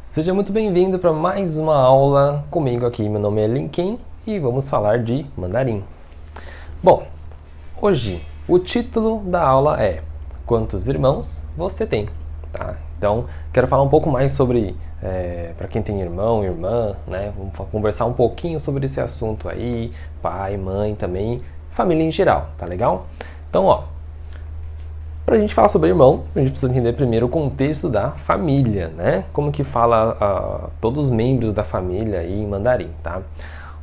Seja muito bem-vindo para mais uma aula comigo aqui. Meu nome é Linkin e vamos falar de mandarim. Bom, hoje o título da aula é Quantos irmãos você tem? Tá? Então, quero falar um pouco mais sobre, para quem tem irmão, irmã, né? Vamos conversar um pouquinho sobre esse assunto aí, pai, mãe também, família em geral, tá legal? Então, ó, para a gente falar sobre irmão, a gente precisa entender primeiro o contexto da família, né? Como que fala todos os membros da família aí em mandarim, tá?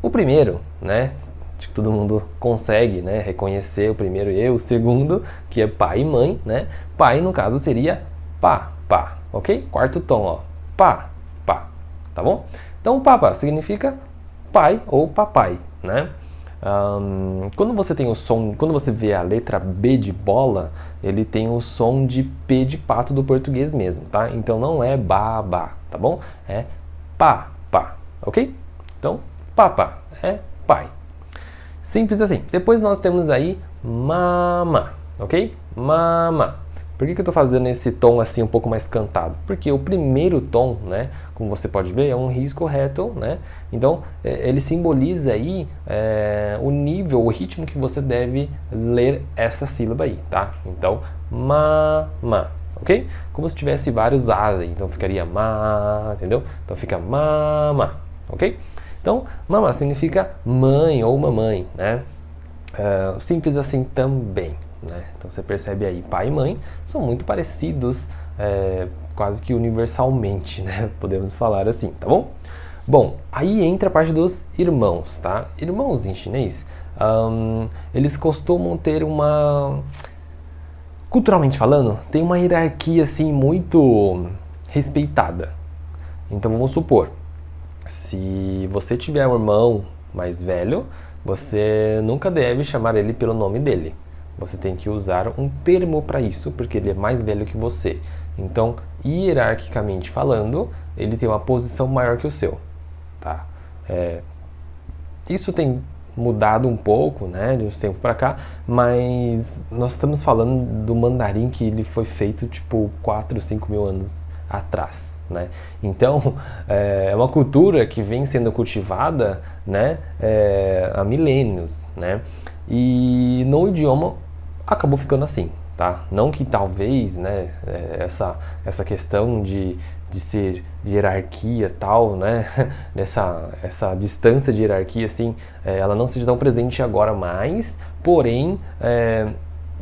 O primeiro, né? Acho que todo mundo consegue, né, reconhecer o primeiro e o segundo, que é pai e mãe, né? Pai, no caso, seria pá, pá, ok? Quarto tom, ó. Pá, pá, tá bom? Então, papa significa pai ou papai, né? Quando você tem o som, quando você vê a letra B de bola, ele tem o som de P de pato do português mesmo, tá? Então não é ba, tá bom? É pá, pá, ok? Então, papa é pai. Simples assim. Depois nós temos aí mama, ok? Mama. Por que eu estou fazendo esse tom assim um pouco mais cantado? Porque o primeiro tom, né, como você pode ver, é um risco reto, né? Então ele simboliza aí o nível, o ritmo que você deve ler essa sílaba aí, tá? Então ma, ok? Como se tivesse vários A's aí, então ficaria ma, entendeu? Então fica mama, ok? Então mama significa mãe ou mamãe, né? Simples assim também. Né? Então você percebe aí, pai e mãe são muito parecidos, quase que universalmente, né? Podemos falar assim, tá bom? Bom, aí entra a parte dos irmãos, tá? Irmãos em chinês, eles costumam ter culturalmente falando, tem uma hierarquia assim muito respeitada. Então vamos supor, se você tiver um irmão mais velho, você nunca deve chamar ele pelo nome dele. Você tem que usar um termo para isso, porque ele é mais velho que você. Então, hierarquicamente falando, ele tem uma posição maior que o seu. Tá? Isso tem mudado um pouco, né, de uns tempos para cá, mas nós estamos falando do mandarim que ele foi feito tipo 4, 5 mil anos atrás. Né? Então, é uma cultura que vem sendo cultivada, né, há milênios. Né? E no idioma acabou ficando assim, tá? Não que talvez, né, essa questão de ser de hierarquia tal, né, essa distância de hierarquia, assim, ela não seja tão presente agora mais, porém,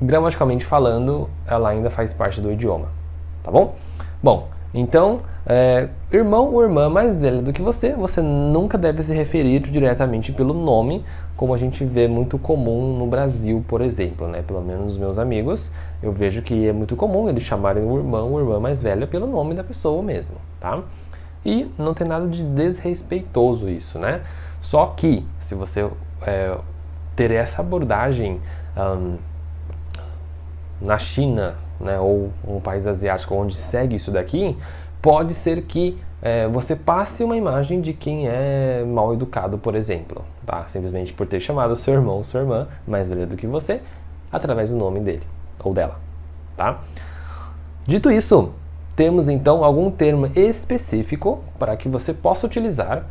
gramaticalmente falando, ela ainda faz parte do idioma, tá bom? Bom, então, irmão ou irmã mais velha do que você nunca deve se referir diretamente pelo nome, como a gente vê muito comum no Brasil, por exemplo, né? Pelo menos os meus amigos, eu vejo que é muito comum eles chamarem o irmão ou irmã mais velha pelo nome da pessoa mesmo, tá? E não tem nada de desrespeitoso isso, né? Só que, se você ter essa abordagem na China, né, ou um país asiático onde segue isso daqui, pode ser que você passe uma imagem de quem é mal educado, por exemplo, tá? Simplesmente por ter chamado seu irmão ou sua irmã mais velha do que você, através do nome dele ou dela, tá? Dito isso, temos então algum termo específico para que você possa utilizar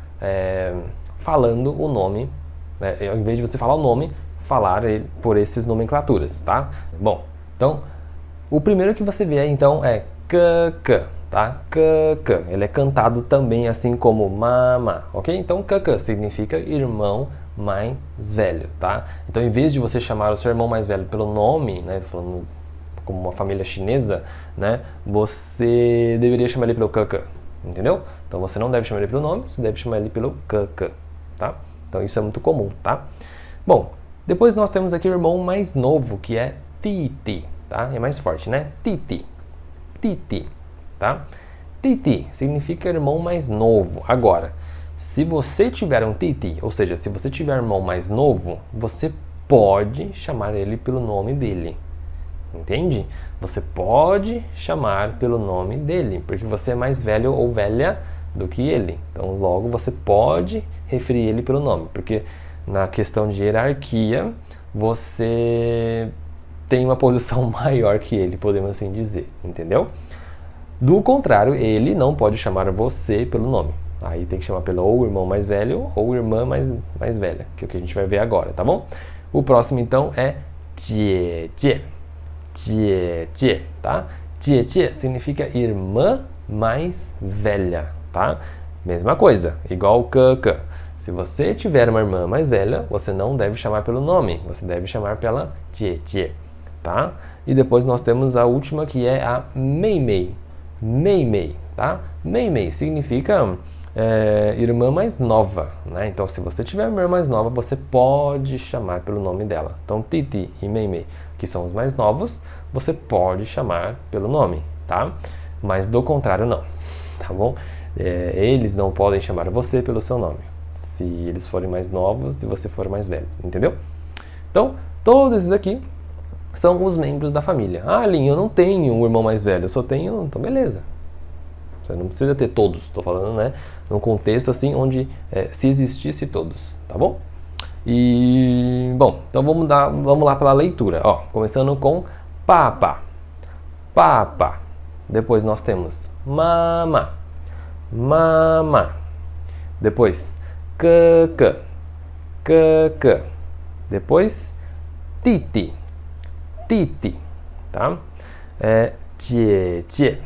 falando o nome, ao invés de você falar o nome, falar por esses nomenclaturas, tá? Bom, então, o primeiro que você vê aí, então, é kk, tá? Kk. Ele é cantado também assim como mama, ok? Então, kk significa irmão mais velho, tá? Então, em vez de você chamar o seu irmão mais velho pelo nome, né, falando como uma família chinesa, né, você deveria chamar ele pelo kk, entendeu? Então, você não deve chamar ele pelo nome, você deve chamar ele pelo kk, tá? Então, isso é muito comum, tá? Bom, depois nós temos aqui o irmão mais novo, que é Titi, tá? É mais forte, né? Titi, Titi, tá? Titi significa irmão mais novo. Agora, se você tiver um Titi, ou seja, se você tiver um irmão mais novo, você pode chamar ele pelo nome dele, entende? Você pode chamar pelo nome dele, porque você é mais velho ou velha do que ele. Então, logo, você pode referir ele pelo nome, porque na questão de hierarquia, você tem uma posição maior que ele, podemos assim dizer, entendeu? Do contrário, ele não pode chamar você pelo nome. Aí tem que chamar pelo ou irmão mais velho ou irmã mais velha, que é o que a gente vai ver agora, tá bom? O próximo então é 姐姐. 姐姐, tá? 姐姐significa irmã mais velha, tá? Mesma coisa, igual que. Se você tiver uma irmã mais velha, você não deve chamar pelo nome, você deve chamar pela 姐姐, tá? E depois nós temos a última que é a 妹妹. 妹妹, tá? 妹妹significa irmã mais nova, né? Então, se você tiver uma irmã mais nova, você pode chamar pelo nome dela. Então, Titi e 妹妹, que são os mais novos, você pode chamar pelo nome, tá? Mas do contrário, não, tá bom? Eles não podem chamar você pelo seu nome, se eles forem mais novos e você for mais velho, entendeu? Então, todos esses aqui são os membros da família. Ah, Lin, eu não tenho um irmão mais velho, eu só tenho... Então, beleza. Você não precisa ter todos, estou falando, né? Num contexto assim, onde se existisse todos, tá bom? E, bom, então vamos lá pela leitura. Ó, começando com papa. Papa. Depois nós temos mama. Mama. Depois que. Que. Depois titi. Titi, tá? Jie, jie,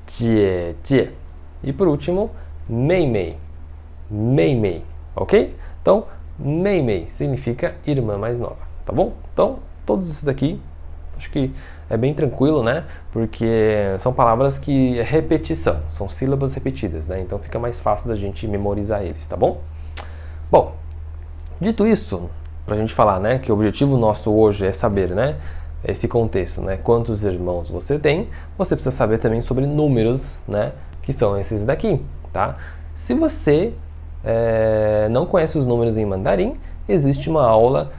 jie, jie. E por último, mei mei, mei mei, ok? Então, mei mei significa irmã mais nova, tá bom? Então, todos esses daqui, acho que é bem tranquilo, né? Porque são palavras que é repetição, são sílabas repetidas, né? Então fica mais fácil da gente memorizar eles, tá bom? Bom, dito isso, pra gente falar, né, que o objetivo nosso hoje é saber, né, esse contexto, né? Quantos irmãos você tem? Você precisa saber também sobre números, né? Que são esses daqui, tá? Se você não conhece os números em mandarim, existe uma aula,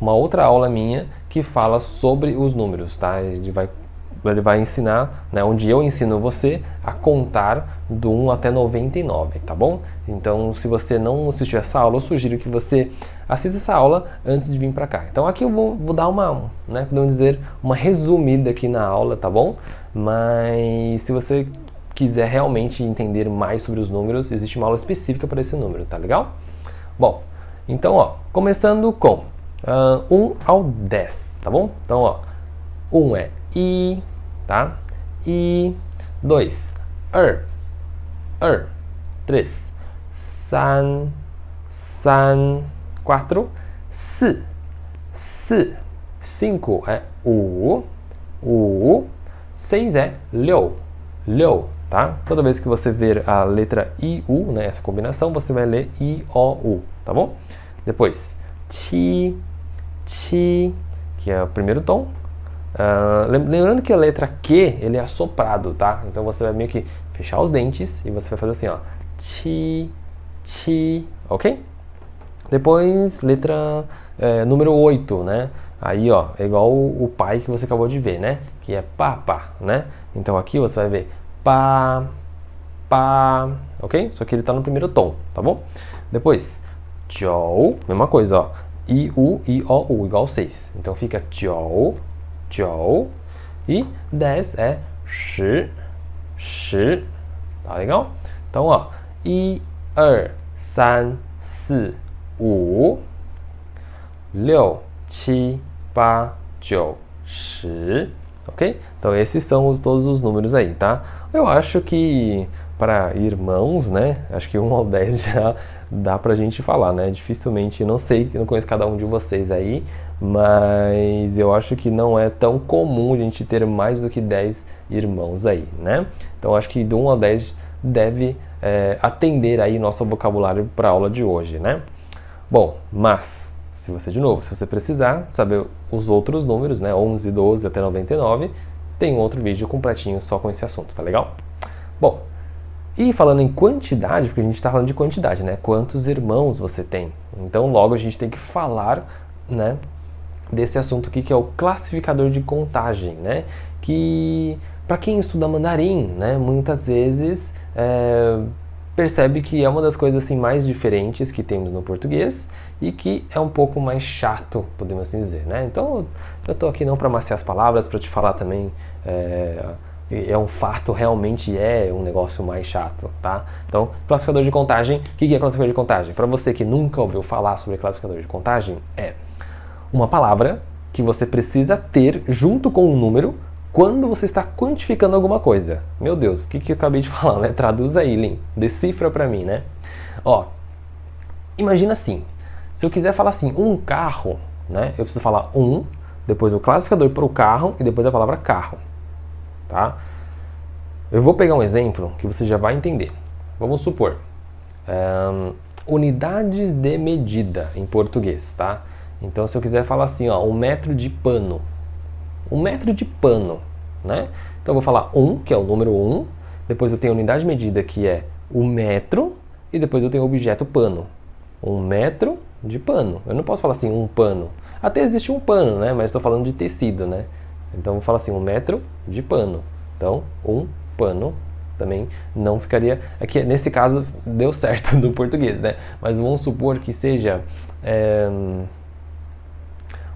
uma outra aula minha que fala sobre os números, tá? Ele vai ensinar, né? Onde eu ensino você a contar do 1 até 99, tá bom? Então, se você não assistiu essa aula, eu sugiro que você assista essa aula antes de vir para cá. Então, aqui eu vou dar uma, né, podemos dizer, uma resumida aqui na aula, tá bom? Mas se você quiser realmente entender mais sobre os números, existe uma aula específica para esse número, tá legal? Bom, então, ó, começando com 1 ao 10, tá bom? Então, ó, 1 é I, tá? I, 2, 3, 4, 5 é U, 6 é 6, tá? Toda vez que você ver a letra I-U, né, essa combinação, você vai ler I-O-U, tá bom? Depois, Ti, que é o primeiro tom. Lembrando que a letra Q, ele é assoprado, tá? Então você vai meio que fechar os dentes e você vai fazer assim, ó. Ti, ok? Depois, letra número 8, né? Aí, ó, é igual o pai que você acabou de ver, né? Que é papa, né? Então aqui você vai ver pá, ok? Só que ele tá no primeiro tom, tá bom? Depois, jiu, mesma coisa, ó. I-U, I-O-U, igual 6. Então fica jiu. E 10 é shi. Tá legal? Então, ó. 1, 2, 3, 4, 5, 6, 7, 8, 9, 10. Ok? Então esses são todos os números aí, tá? Eu acho que para irmãos, né? Acho que 1 ao 10 já dá pra gente falar, né? Dificilmente, não sei, eu não conheço cada um de vocês aí, mas eu acho que não é tão comum a gente ter mais do que 10 irmãos aí, né? Então acho que do 1 ao 10 deve atender aí nosso vocabulário para a aula de hoje, né? Bom, mas se você precisar saber os outros números, né, 11, 12 até 99, tem um outro vídeo completinho só com esse assunto, tá legal? Bom, e falando em quantidade, porque a gente está falando de quantidade, né? Quantos irmãos você tem? Então logo a gente tem que falar, né, desse assunto aqui que é o classificador de contagem, né? Que para quem estuda mandarim, né, muitas vezes percebe que é uma das coisas assim mais diferentes que temos no português e que é um pouco mais chato, podemos assim dizer, né? Então eu tô aqui não para amaciar as palavras, para te falar também é um fato, realmente é um negócio mais chato, tá? Então, classificador de contagem, o que é classificador de contagem? Para você que nunca ouviu falar sobre classificador de contagem, é uma palavra que você precisa ter junto com um número quando você está quantificando alguma coisa. Meu Deus, o que eu acabei de falar, né? Traduz aí, Lin. Decifra para mim, né? Ó, imagina assim, se eu quiser falar assim, um carro, né? Eu preciso falar um, depois o classificador para o carro e depois a palavra carro, tá? Eu vou pegar um exemplo que você já vai entender. Vamos supor, unidades de medida em português, tá? Então, se eu quiser falar assim, ó, 1 metro de pano. 1 metro de pano, né? Então, eu vou falar 1, que é o número 1. Depois eu tenho a unidade de medida, que é o metro. E depois eu tenho o objeto pano. 1 metro de pano. Eu não posso falar assim, um pano. Até existe um pano, né? Mas estou falando de tecido, né? Então, eu vou falar assim, 1 metro de pano. Então, um pano também não ficaria... Aqui, nesse caso, deu certo do português, né? Mas vamos supor que seja...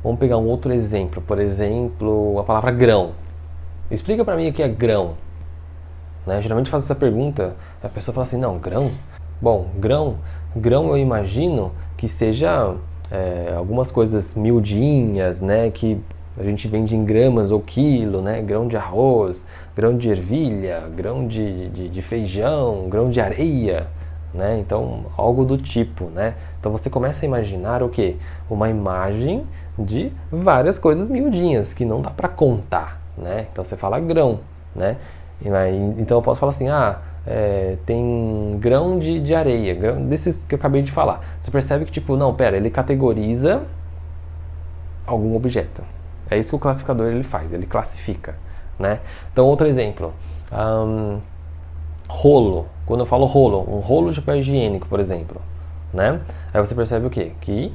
Vamos pegar um outro exemplo. Por exemplo, a palavra grão. Explica para mim o que é grão. Né? Geralmente faz essa pergunta, a pessoa fala assim, não, grão? Bom, grão eu imagino que seja algumas coisas miudinhas, né? Que a gente vende em gramas ou quilo, né? Grão de arroz, grão de ervilha, grão de feijão, grão de areia, né? Então, algo do tipo, né? Então você começa a imaginar o quê? Uma imagem de várias coisas miudinhas que não dá para contar, né? Então você fala grão, né? Então eu posso falar assim, tem grão de areia, grão desses que eu acabei de falar. Você percebe que tipo, não, pera, ele categoriza algum objeto. É isso que o classificador ele faz, ele classifica, né? Então outro exemplo, rolo. Quando eu falo rolo, um rolo de papel higiênico, por exemplo, né? Aí você percebe o quê? Que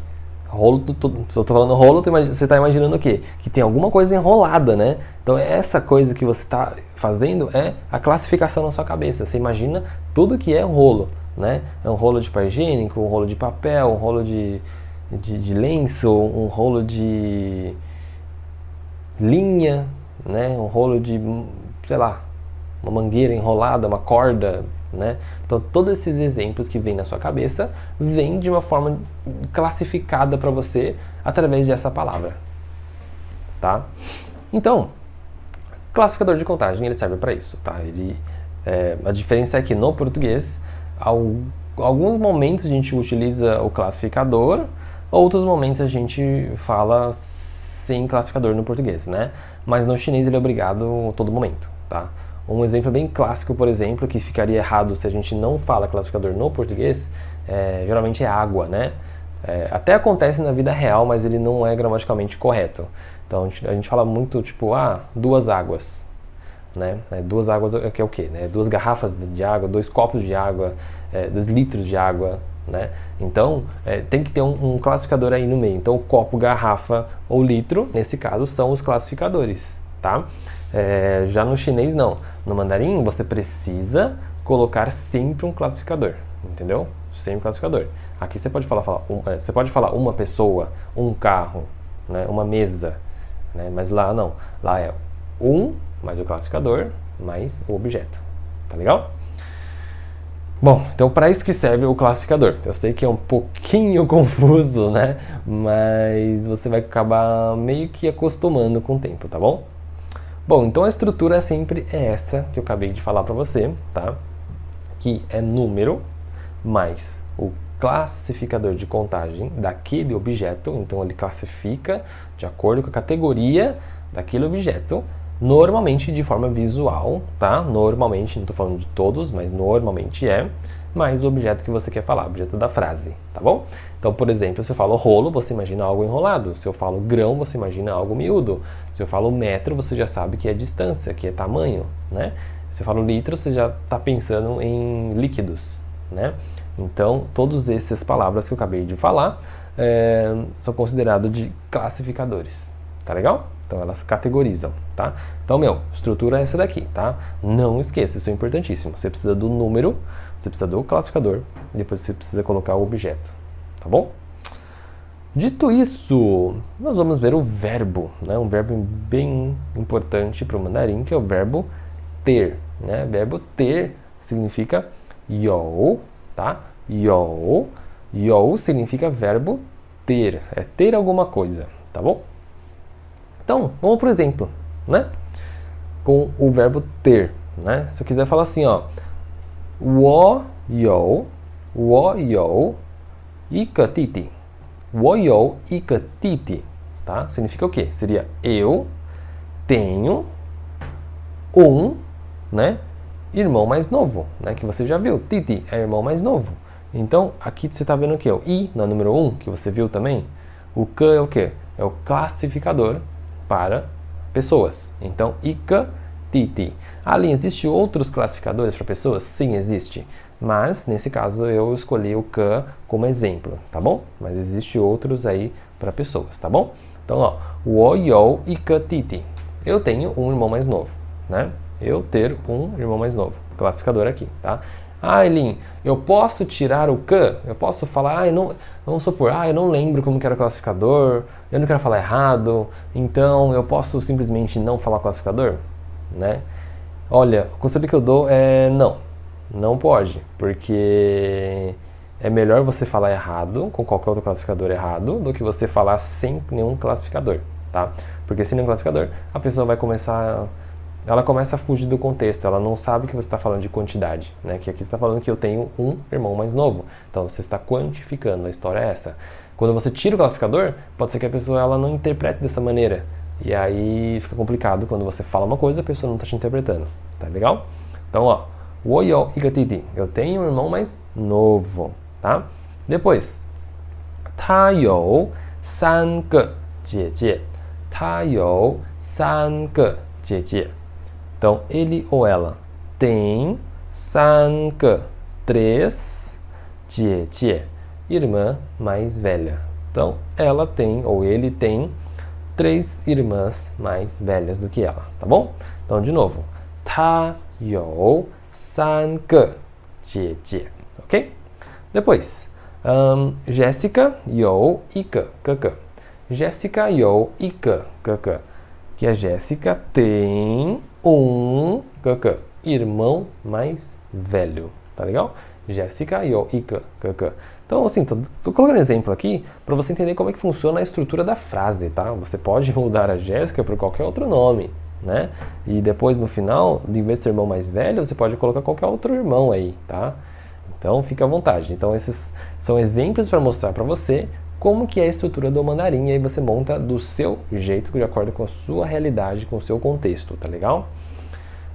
rolo, se eu tô falando rolo, você está imaginando o quê? Que tem alguma coisa enrolada, né? Então essa coisa que você está fazendo é a classificação na sua cabeça. Você imagina tudo que é um rolo, né? É um rolo de papel higiênico, um rolo de papel, um rolo de lenço, um rolo de linha, né? Um rolo de, sei lá, uma mangueira enrolada, uma corda, né? Então todos esses exemplos que vêm na sua cabeça vêm de uma forma classificada para você através dessa palavra, tá? Então, classificador de contagem ele serve para isso, tá? A diferença é que no português, alguns momentos a gente utiliza o classificador, outros momentos a gente fala sem classificador no português, né? Mas no chinês ele é obrigado a todo momento, tá? Um exemplo bem clássico, por exemplo, que ficaria errado se a gente não fala classificador no português, geralmente é água, né? Até acontece na vida real, mas ele não é gramaticalmente correto. Então a gente fala muito tipo, 2 águas, né? 2 águas que é o quê? Né? 2 garrafas de água, 2 copos de água, 2 litros de água, né? Então tem que ter um classificador aí no meio. Então o copo, garrafa ou litro, nesse caso, são os classificadores, tá? Já no chinês não. No mandarim você precisa colocar sempre um classificador, entendeu? Sempre um classificador. Aqui você pode você pode falar uma pessoa, um carro, né? Uma mesa, né? Mas lá não. Lá é mais o classificador mais o objeto. Tá legal? Bom, então para isso que serve o classificador. Eu sei que é um pouquinho confuso, né? Mas você vai acabar meio que acostumando com o tempo, tá bom? Bom, então a estrutura sempre é essa que eu acabei de falar para você, tá? Que é número mais o classificador de contagem daquele objeto. Então ele classifica de acordo com a categoria daquele objeto, normalmente de forma visual, tá? Normalmente, não estou falando de todos, mas normalmente mais o objeto que você quer falar, o objeto da frase, tá bom? Então, por exemplo, se eu falo rolo, você imagina algo enrolado. Se eu falo grão, você imagina algo miúdo. Se eu falo metro, você já sabe que é distância, que é tamanho, né? Se eu falo litro, você já está pensando em líquidos, né? Então, todas essas palavras que eu acabei de falar são consideradas de classificadores, tá legal? Então, elas categorizam, tá? Então, estrutura é essa daqui, tá? Não esqueça, isso é importantíssimo. Você precisa do número, você precisa do classificador, e depois você precisa colocar o objeto, tá bom? Dito isso, nós vamos ver o verbo, né? Um verbo bem importante para o mandarim, que é o verbo ter, né? Verbo ter significa you, tá? You significa verbo ter, é ter alguma coisa, tá bom? Então, vamos por exemplo, né? Com o verbo ter, né? Se eu quiser falar assim, ó, 我有一个弟弟，我有一个弟弟，tá? Significa o quê? Seria eu tenho né, irmão mais novo, né? Que você já viu, Titi é irmão mais novo. Então, aqui você está vendo o que? O I na número 1, que você viu também. O K é o quê? É o classificador para pessoas. Então, Ika, Titi. Ali, existe outros classificadores para pessoas? Sim, existe. Mas, nesse caso, eu escolhi o K como exemplo, tá bom? Mas existe outros aí para pessoas, tá bom? Então, ó, 我有一个弟弟. Eu tenho um irmão mais novo, né? Eu ter um irmão mais novo. Classificador aqui, tá? Ah, Elin, eu posso tirar o K? Eu posso falar, vamos supor, eu não lembro como que era o classificador, eu não quero falar errado, então eu posso simplesmente não falar classificador, né? Olha, o conselho que eu dou é não pode, porque é melhor você falar errado, com qualquer outro classificador errado, do que você falar sem nenhum classificador, tá? Porque sem nenhum classificador, a pessoa vai ela começa a fugir do contexto, ela não sabe que você está falando de quantidade, né? Que aqui você está falando que eu tenho um irmão mais novo, então você está quantificando, a história é essa. Quando você tira o classificador, pode ser que a pessoa ela não interprete dessa maneira, e aí fica complicado quando você fala uma coisa, a pessoa não está te interpretando, tá legal? Então, ó, 我有一个弟弟, eu tenho um irmão mais novo, tá? Depois, 他有三个姐姐, 他有三个姐姐. Então, ele ou ela tem três 姐姐, irmã mais velha. Então, ela tem ou ele tem 3 irmãs mais velhas do que ela, tá bom? Então, de novo, 他有三个姐姐, ok? Depois, Jéssica 有一个哥哥. Jéssica 有一个哥哥. Que a Jéssica tem um irmão mais velho, tá legal? Jéssica 有一个哥哥. Então, assim, tô colocando exemplo aqui para você entender como é que funciona a estrutura da frase, tá? Você pode mudar a Jéssica por qualquer outro nome, né? E depois, no final, em vez de ser irmão mais velho, você pode colocar qualquer outro irmão aí, tá? Então, fica à vontade. Então, esses são exemplos para mostrar para você como que é a estrutura do mandarim, e aí você monta do seu jeito, de acordo com a sua realidade, com o seu contexto, tá legal?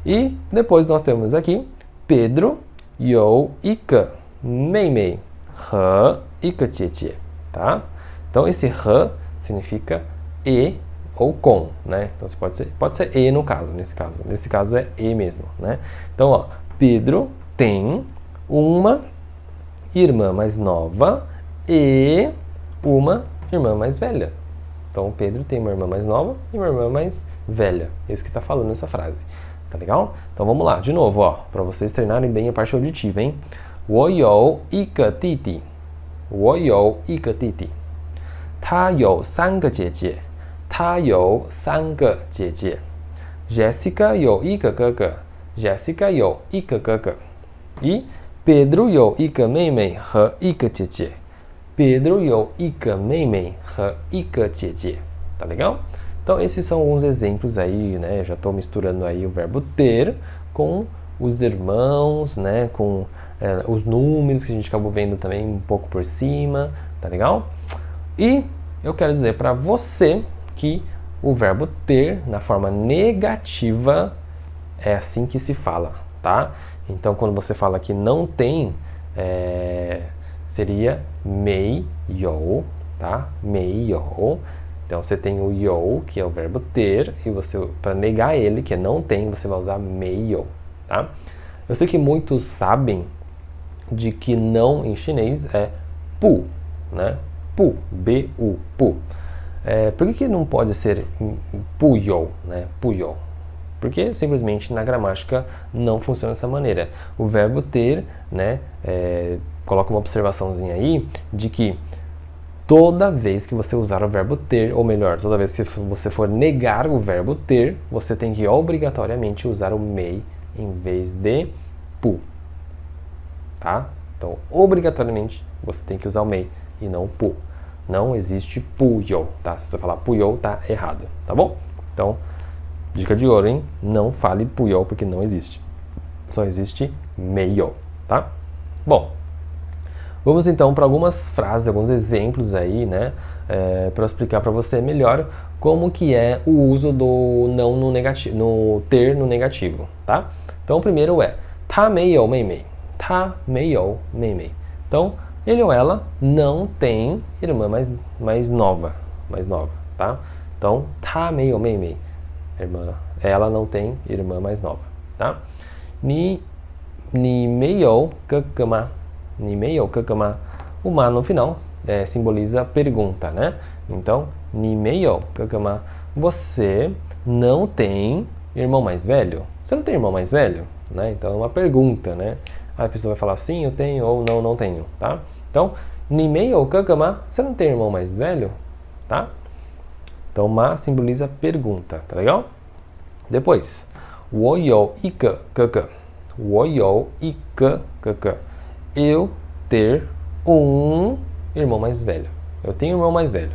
E depois nós temos aqui Pedro 有一个妹妹和一个姐姐, tá? Então esse 和 significa e ou com, né? Então pode ser e no caso, nesse caso é e mesmo, né? Então, ó, Pedro tem uma irmã mais nova e uma irmã mais velha. Então, Pedro tem uma irmã mais nova e uma irmã mais velha. É isso que está falando nessa frase. Tá legal? Então, vamos lá. De novo, ó, para vocês treinarem bem a parte auditiva, hein? 我有一个弟弟. 我有一个弟弟. 他有三个姐姐. 他有三个姐姐. Jéssica 有一个哥哥. Jéssica 有一个哥哥. E Pedro 有一个妹妹和一个姐姐. Pedro 有一个妹妹和一个姐姐. Tá legal? Então, esses são alguns exemplos aí, né? Eu já estou misturando aí o verbo ter com os irmãos, né? Com os números que a gente acabou vendo também um pouco por cima, tá legal? E eu quero dizer para você que o verbo ter, na forma negativa, é assim que se fala, tá? Então, quando você fala que não tem, seria 没有, tá? 没有. Então, você tem o 有, que é o verbo ter, e você, para negar ele, que é não tem, você vai usar 没有, tá? Eu sei que muitos sabem de que não em chinês é pu, né? Pu, B-U, pu. Por que não pode ser puyou, né? Puyou. Porque simplesmente na gramática não funciona dessa maneira. O verbo ter, né? Coloca uma observaçãozinha aí de que toda vez que você usar o verbo ter, ou melhor, toda vez que você for negar o verbo ter, você tem que obrigatoriamente usar o mei em vez de pu, tá? Então, obrigatoriamente, você tem que usar o mei e não o pu. Não existe puyo, tá? Se você falar puyo, tá errado, tá bom? Então, dica de ouro, hein? Não fale puyo porque não existe. Só existe meio, tá? Bom, vamos então para algumas frases, alguns exemplos aí, né? Para explicar para você melhor como que é o uso do não no negativo, no ter no negativo, tá? Então, o primeiro é 他没有妹妹，他没有妹妹。Então, ele ou ela não tem irmã mais nova, tá? Então, 他没有妹妹，ela não tem irmã mais nova, tá? 你没有哥哥吗？你没有哥哥吗？O ma no final simboliza pergunta, né? Então, 你没有哥哥吗？ Você não tem irmão mais velho? Você não tem irmão mais velho? Né? Então, é uma pergunta, né? Aí a pessoa vai falar sim, eu tenho, ou não, não tenho, tá? Então, 你没有哥哥吗？ Você não tem irmão mais velho? Tá? Então, ma simboliza pergunta, tá legal? Depois, 我有一个哥哥。我有一个哥哥。Eu ter irmão mais velho. Eu tenho um irmão mais velho.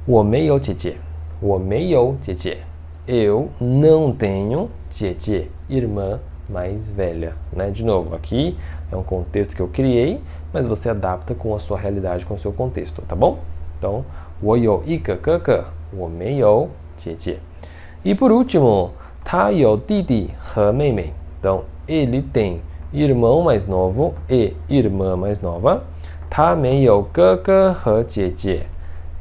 我没有姐姐。我没有姐姐。Eu não tenho 姐姐, irmã mais velha. Né? De novo, aqui é um contexto que eu criei, mas você adapta com a sua realidade, com o seu contexto, tá bom? Então, 我有一个哥哥。我没有姐姐。E por último, 他有弟弟和妹妹。Então, ele tem irmão mais novo e irmã mais nova. 他没有哥哥和姐姐。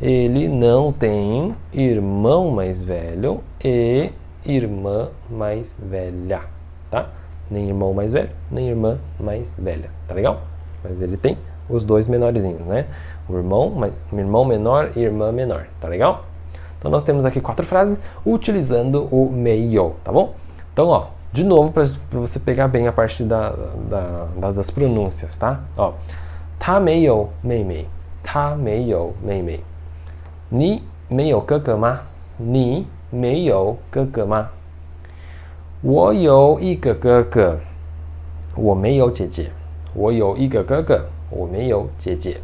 Ele não tem irmão mais velho e irmã mais velha, tá? Nem irmão mais velho, nem irmã mais velha, tá legal? Mas ele tem os dois menorzinhos, né? O irmão menor e irmã menor, tá legal? Então, nós temos aqui 4 frases utilizando o meio, tá bom? Então, ó, de novo, para você pegar bem a parte das pronúncias, tá? Ó, 他没有妹妹，他没有妹妹。你没有哥哥吗？你没有哥哥吗？我有一个哥哥，我没有姐姐。我有一个哥哥，我没有姐姐。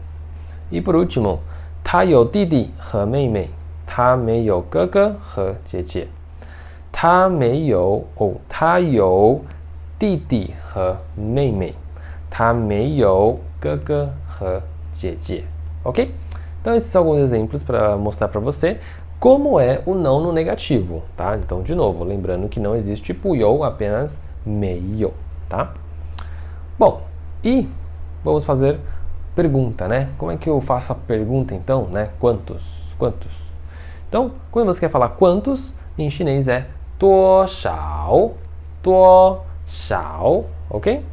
E por último, 他有弟弟和妹妹，他没有哥哥和姐姐。他有弟弟和妹妹，他没有哥哥和姐姐。Ok? Então, esses são alguns exemplos para mostrar para você como é o não no negativo, tá? Então, de novo, lembrando que não existe puyo, apenas meio, tá? Bom, e vamos fazer pergunta, né? Como é que eu faço a pergunta, então, né? Quantos? Então, quando você quer falar quantos, em chinês é 多少, ok?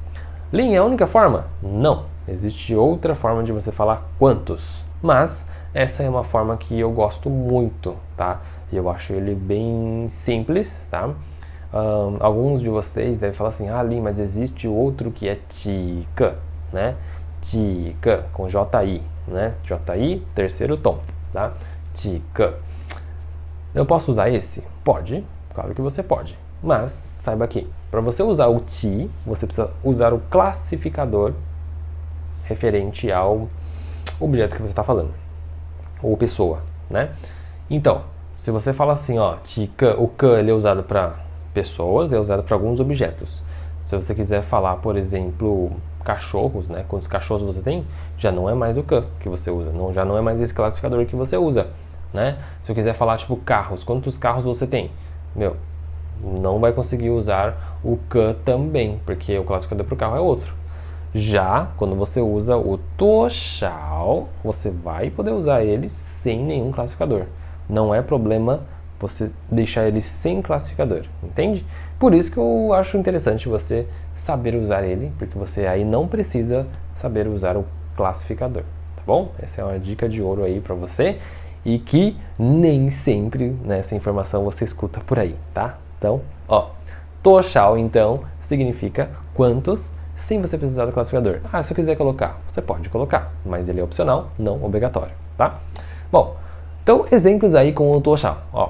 Lin é a única forma? Não. Existe outra forma de você falar quantos. Mas essa é uma forma que eu gosto muito, tá? E eu acho ele bem simples, tá? Alguns de vocês devem falar assim, Lin, mas existe outro que é 几个, né? 几个, com J-I, né? J-I, terceiro tom, tá? 几个. Eu posso usar esse? Pode, claro que você pode. Mas, saiba que, para você usar o ti, você precisa usar o classificador referente ao objeto que você está falando, ou pessoa, né? Então, se você fala assim, ó, o que ele é usado para pessoas, é usado para alguns objetos. Se você quiser falar, por exemplo, cachorros, né? Quantos cachorros você tem, já não é mais o que você usa, já não é mais esse classificador que você usa, né? Se eu quiser falar, tipo, carros, quantos carros você tem? Não vai conseguir usar o que também, porque o classificador para o carro é outro. Já, quando você usa o 多少, você vai poder usar ele sem nenhum classificador. Não é problema você deixar ele sem classificador, entende? Por isso que eu acho interessante você saber usar ele, porque você aí não precisa saber usar o classificador, tá bom? Essa é uma dica de ouro aí para você e que nem sempre, né, essa informação você escuta por aí, tá? Então, ó, 多少 então significa quantos, sem você precisar do classificador. Se eu quiser colocar, você pode colocar, mas ele é opcional, não obrigatório, tá? Bom, então exemplos aí com o 多少, ó.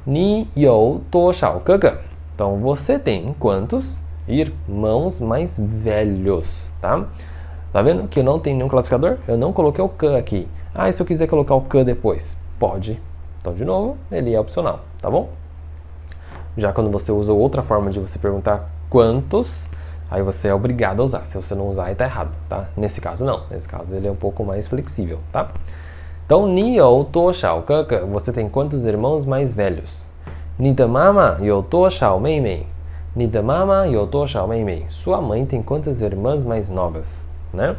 你有多少哥哥? Então, você tem quantos irmãos mais velhos, tá? Tá vendo que eu não tenho nenhum classificador? Eu não coloquei o que aqui. Ah, e se eu quiser colocar o que depois? Pode. Então, de novo, ele é opcional, tá bom? Já quando você usa outra forma de você perguntar quantos, aí você é obrigado a usar. Se você não usar, aí tá errado, tá? Nesse caso, não. Nesse caso, ele é um pouco mais flexível, tá? Então, 你有多少哥哥? Você tem quantos irmãos mais velhos? 你的妈妈有多少妹妹? 你的妈妈有多少妹妹? Sua mãe tem quantas irmãs mais novas, né?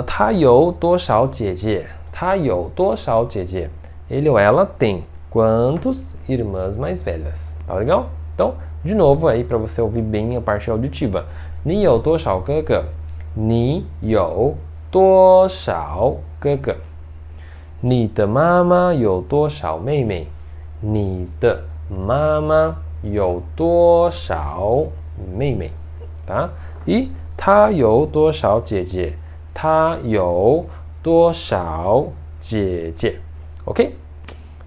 她有多少姐姐? 她有多少姐姐? Ele ou ela tem quantos irmãs mais velhas? Tá legal? Então, de novo aí para você ouvir bem a parte auditiva. 你有多少哥哥? 你有多少哥哥? 你的妈妈有多少妹妹? 你的妈妈有多少妹妹? Tá? E 她有多少姐姐? 她有多少姐姐? Ok?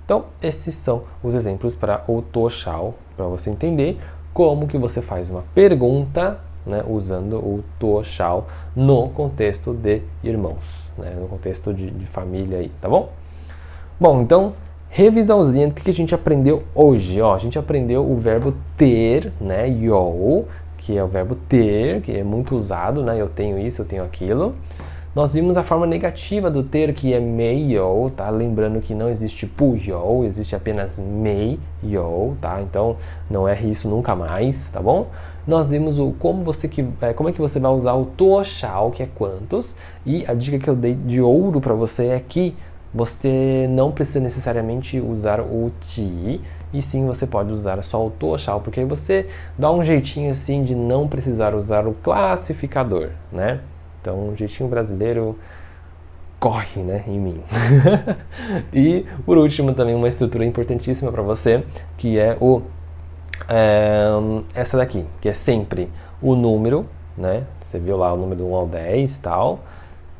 Então, esses são os exemplos para o 多少, para você entender como que você faz uma pergunta, né, usando o 多少 no contexto de irmãos, né, no contexto de família aí, tá bom? Bom, então, revisãozinha do que a gente aprendeu hoje. Ó, a gente aprendeu o verbo ter, né, 有, que é o verbo ter, que é muito usado, né, eu tenho isso, eu tenho aquilo. Nós vimos a forma negativa do ter, que é 没有, tá? Lembrando que não existe 不有, existe apenas 没有, tá? Então, não erre isso nunca mais, tá bom? Nós vimos como é que você vai usar o 多少, que é quantos, e a dica que eu dei de ouro para você é que você não precisa necessariamente usar o 几, e sim você pode usar só o 多少, porque aí você dá um jeitinho assim de não precisar usar o classificador, né? Então, um jeitinho brasileiro corre, né, em mim. E, por último, também uma estrutura importantíssima para você, que é essa daqui, que é sempre o número, né? Você viu lá o número do 1 ao 10 e tal,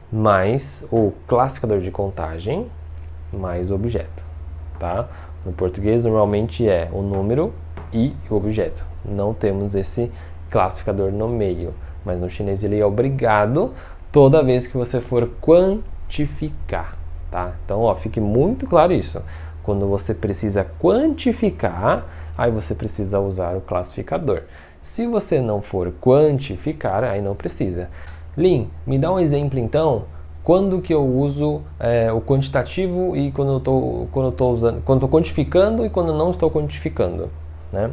mais o classificador de contagem, mais o objeto, tá? No português, normalmente é o número e o objeto. Não temos esse classificador no meio. Mas no chinês ele é obrigado toda vez que você for quantificar, tá? Então, ó, fique muito claro isso. Quando você precisa quantificar, aí você precisa usar o classificador. Se você não for quantificar, aí não precisa. Lin, me dá um exemplo então, quando que eu uso o quantitativo e quando eu estou quantificando e quando não estou quantificando, né?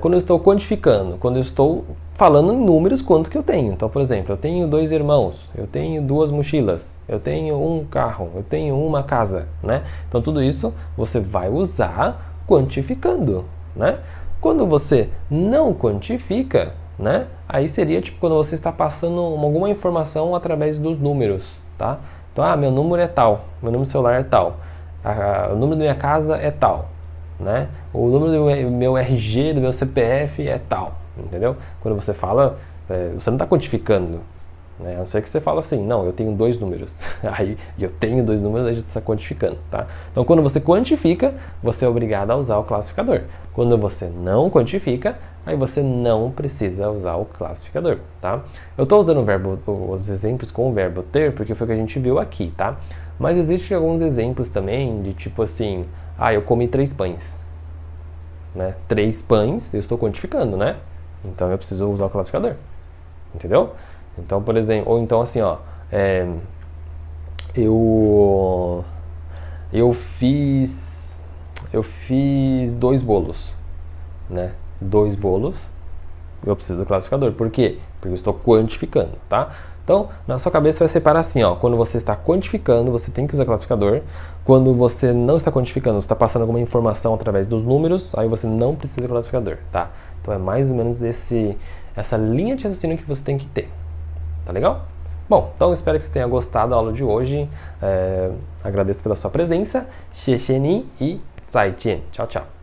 Quando eu estou quantificando, quando eu estou falando em números, quanto que eu tenho. Então, por exemplo, eu tenho 2 irmãos, eu tenho 2 mochilas, eu tenho um carro, eu tenho uma casa, né? Então, tudo isso você vai usar quantificando, né? Quando você não quantifica, né? Aí seria tipo quando você está passando alguma informação através dos números, tá? Então, meu número é tal, meu número de celular é tal, o número da minha casa é tal, né? O número do meu RG, do meu CPF é tal, entendeu? Quando você fala, você não está quantificando, né? A não ser que você fala assim, não, eu tenho 2 números, aí eu tenho 2 números, aí você está quantificando, tá? Então, quando você quantifica, você é obrigado a usar o classificador. Quando você não quantifica, aí você não precisa usar o classificador, tá? Eu estou usando os exemplos com o verbo ter, porque foi o que a gente viu aqui, tá? Mas existem alguns exemplos também de tipo assim, eu comi 3 pães, né? 3 pães, eu estou quantificando, né? Então eu preciso usar o classificador, entendeu? Então, por exemplo, ou então assim, ó, eu fiz 2 bolos, né? 2 bolos, eu preciso do classificador. Por quê? Porque eu estou quantificando, tá? Então, na sua cabeça vai separar assim, ó, quando você está quantificando, você tem que usar classificador. Quando você não está quantificando, você está passando alguma informação através dos números, aí você não precisa do classificador, tá? Então é mais ou menos essa linha de raciocínio que você tem que ter, tá legal? Bom, então espero que você tenha gostado da aula de hoje. Agradeço pela sua presença. 谢谢你 e 再见. Tchau, tchau.